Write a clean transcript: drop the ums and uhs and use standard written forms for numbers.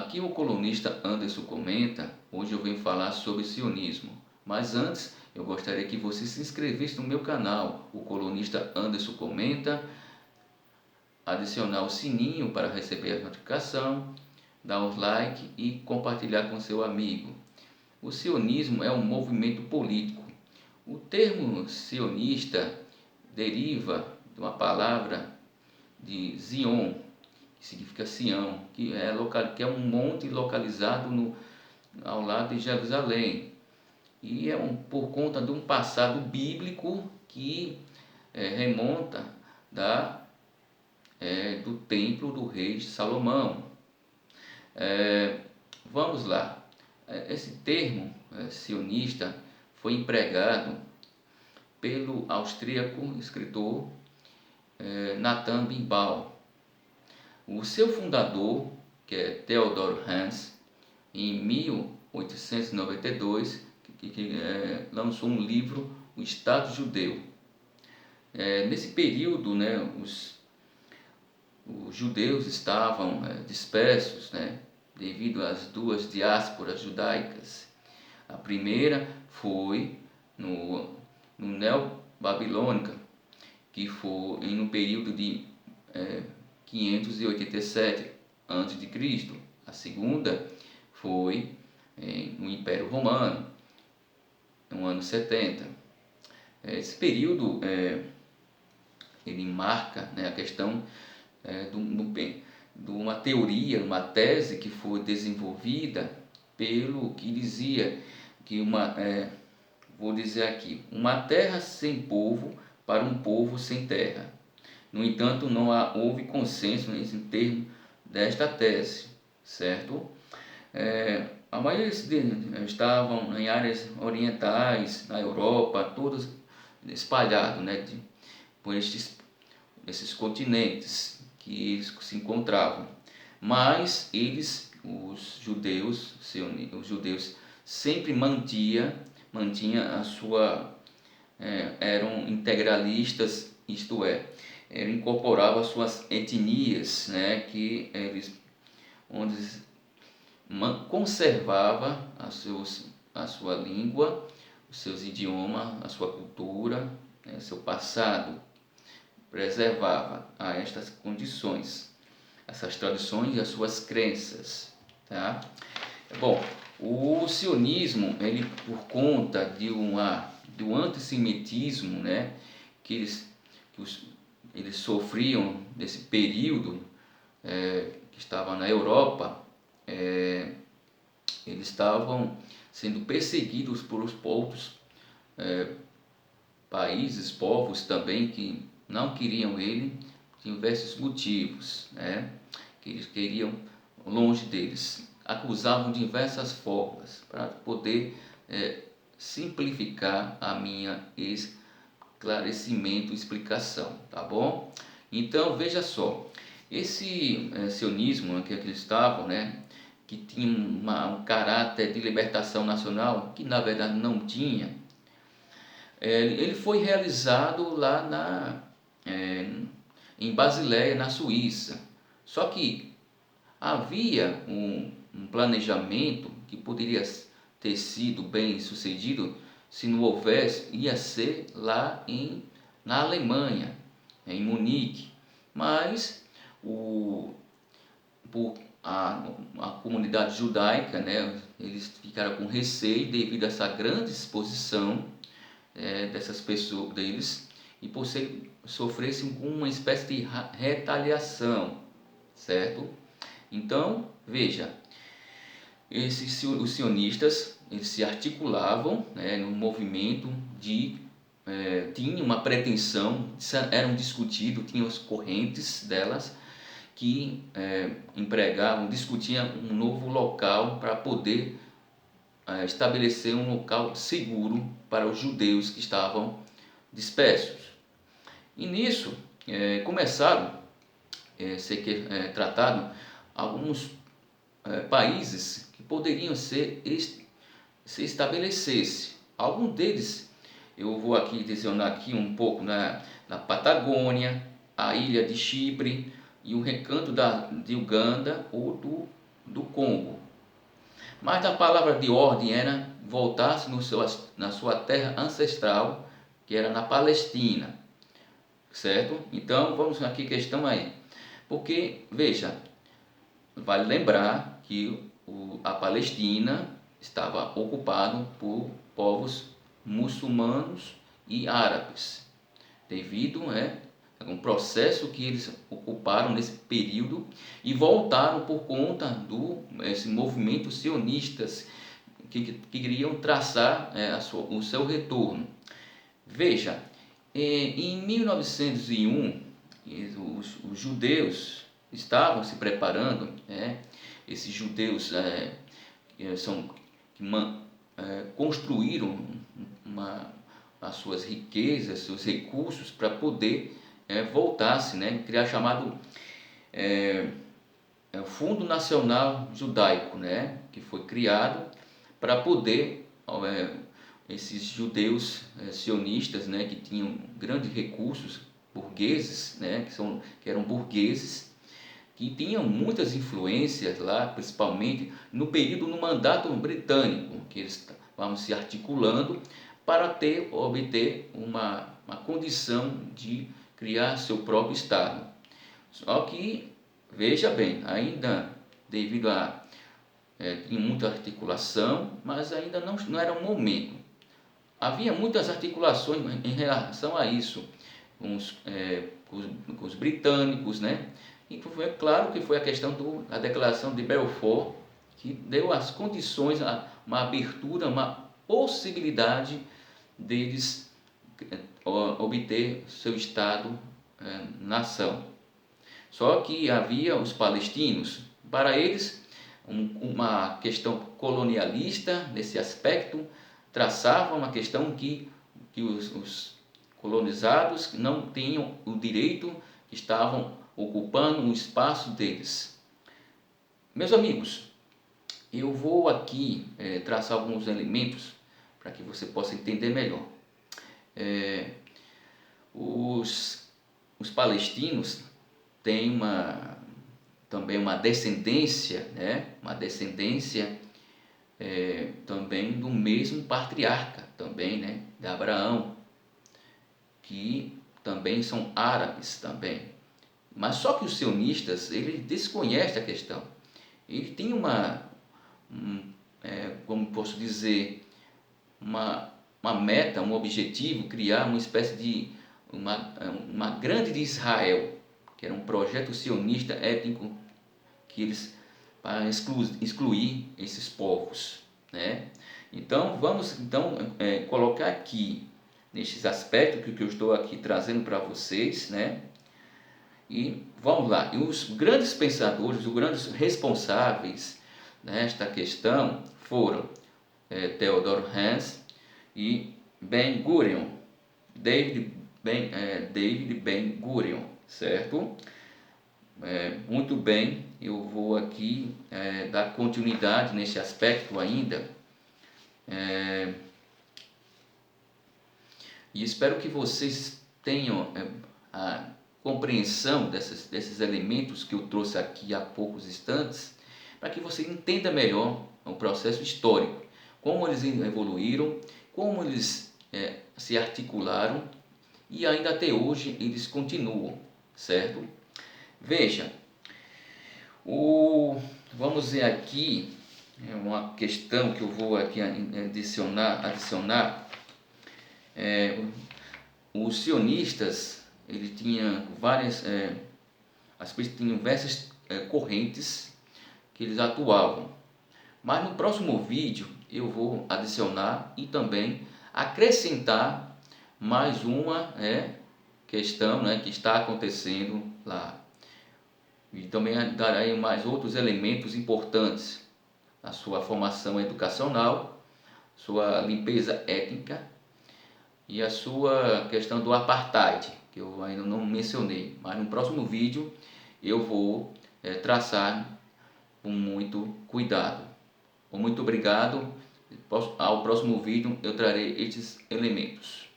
Aqui o colunista Anderson comenta. Hoje eu venho falar sobre sionismo, mas antes eu gostaria que você se inscrevesse no meu canal, o colunista Anderson comenta, adicionar o sininho para receber a notificação, dar um like e compartilhar com seu amigo. O sionismo é um movimento político. O termo sionista deriva de uma palavra de Zion, que significa Sião, que é um monte localizado ao lado de Jerusalém. E por conta de um passado bíblico que remonta do templo do rei Salomão. Vamos lá. Esse termo sionista foi empregado pelo austríaco escritor Nathan Bimbau. O seu fundador, que é Theodor Herzl, em 1892, lançou um livro, O Estado Judeu. Nesse período, os judeus estavam dispersos, devido às duas diásporas judaicas. A primeira foi no Neo-Babilônica, que foi no período de 587 a.C. A segunda foi no Império Romano, no ano 70. Esse período ele marca a questão de uma teoria, uma tese que foi desenvolvida pelo que dizia que vou dizer aqui, uma terra sem povo para um povo sem terra. No entanto, não houve consenso em termos desta tese, certo? A maioria estavam em áreas orientais, na Europa, todos espalhados, por esses continentes que se encontravam. Mas os judeus sempre mantinham a sua, eram integralistas, isto é, incorporavam as suas etnias, que onde conservava a sua língua, os seus idiomas, a sua cultura, seu passado, preservava a estas condições, essas tradições e as suas crenças, tá? Bom, o sionismo, ele por conta do antissemitismo, que eles sofriam nesse período que estava na Europa, eles estavam sendo perseguidos por outros países, povos também que não queriam ele, por diversos motivos, que eles queriam longe deles. Acusavam de diversas formas para poder simplificar a minha esclarecimento, explicação, tá bom? Então veja só, esse sionismo que eles estavam, que tinha um caráter de libertação nacional, que na verdade não tinha, ele foi realizado lá em Basileia, na Suíça. Só que havia um planejamento que poderia ter sido bem sucedido se não houvesse, ia ser lá na Alemanha, em Munique. Mas a comunidade judaica, eles ficaram com receio devido a essa grande exposição dessas pessoas deles, e por sofressem uma espécie de retaliação, certo? Então, veja, os sionistas, eles se articulavam no movimento tinham uma pretensão, eram discutidos, tinham as correntes delas que discutiam um novo local para poder estabelecer um local seguro para os judeus que estavam dispersos. E nisso começaram a ser tratados alguns países que poderiam se estabelecer. Alguns deles, eu vou aqui mencionar aqui um pouco na Patagônia, a ilha de Chipre e o recanto de Uganda ou do Congo. Mas a palavra de ordem era voltar-se na sua terra ancestral, que era na Palestina, certo? Então vamos aqui questão aí, porque veja, vale lembrar que a Palestina estava ocupada por povos muçulmanos e árabes, devido a um processo que eles ocuparam nesse período e voltaram por conta esse movimento sionistas que queriam traçar o seu retorno. Veja, em 1901, os judeus estavam se preparando, esses judeus construíram as suas riquezas, seus recursos para poder voltar-se, criar chamado Fundo Nacional Judaico, que foi criado para poder esses judeus sionistas, que tinham grandes recursos burgueses, que eram burgueses, que tinham muitas influências lá, principalmente no período no mandato britânico, que eles estavam se articulando para obter uma condição de criar seu próprio Estado. Só que, veja bem, ainda devido a tinha muita articulação, mas ainda não era o momento. Havia muitas articulações em relação a isso, com os britânicos, E foi claro que foi a questão da Declaração de Balfour, que deu as condições, uma abertura, uma possibilidade deles obter seu Estado-nação. Só que havia os palestinos, para eles, uma questão colonialista nesse aspecto, traçava uma questão que os colonizados não tinham o direito, estavam ocupando um espaço deles. Meus amigos, eu vou aqui traçar alguns elementos para que você possa entender melhor. Os palestinos têm também uma descendência, uma descendência também do mesmo patriarca, também, de Abraão, que também são árabes também. Mas só que os sionistas, eles desconhecem a questão. Ele tem como posso dizer, uma meta, um objetivo, criar uma espécie de uma grande de Israel, que era um projeto sionista étnico que eles para excluir esses povos, Então vamos colocar aqui nesses aspectos que eu estou aqui trazendo para vocês, E vamos lá. E os grandes pensadores, os grandes responsáveis nesta questão foram Theodor Herzl e Ben Gurion, David Ben Gurion, certo? Muito bem, eu vou aqui dar continuidade nesse aspecto ainda. E espero que vocês tenham a compreensão desses elementos que eu trouxe aqui há poucos instantes, para que você entenda melhor o processo histórico, como eles evoluíram, como eles se articularam e ainda até hoje eles continuam, certo? Veja, vamos ver aqui uma questão que eu vou aqui adicionar. Os sionistas, ele tinha tinham diversas correntes que eles atuavam. Mas no próximo vídeo eu vou adicionar e também acrescentar mais uma questão que está acontecendo lá. E também darei mais outros elementos importantes na sua formação educacional, sua limpeza étnica e a sua questão do apartheid, que eu ainda não mencionei. Mas no próximo vídeo eu vou traçar com muito cuidado. Muito obrigado. Ao próximo vídeo eu trarei estes elementos.